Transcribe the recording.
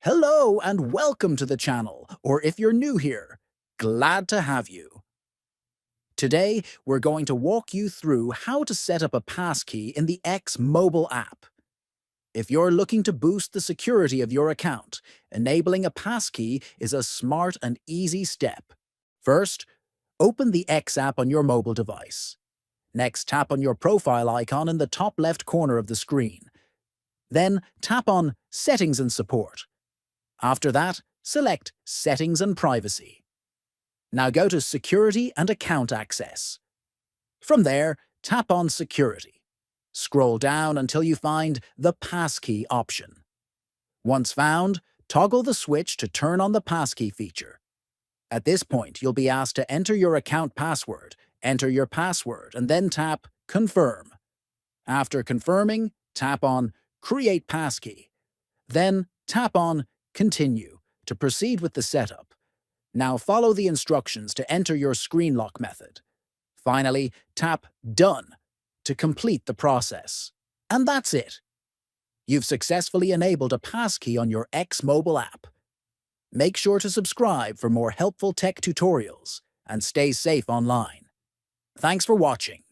Hello and welcome to the channel, or if you're new here, glad to have you. Today, we're going to walk you through how to set up a passkey in the X mobile app. If you're looking to boost the security of your account, enabling a passkey is a smart and easy step. First, open the X app on your mobile device. Next, tap on your profile icon in the top left corner of the screen. Then, tap on Settings and Support. After that, select Settings and Privacy. Now go to Security and Account Access. From there, tap on Security. Scroll down until you find the Passkey option. Once found, toggle the switch to turn on the Passkey feature. At this point, you'll be asked to enter your account password, enter your password, and then tap Confirm. After confirming, tap on Create Passkey. Then tap on Continue to proceed with the setup. Now follow the instructions to enter your screen lock method. Finally, tap Done to complete the process. And that's it. You've successfully enabled a passkey on your X mobile app. Make sure to subscribe for more helpful tech tutorials and stay safe online. Thanks for watching.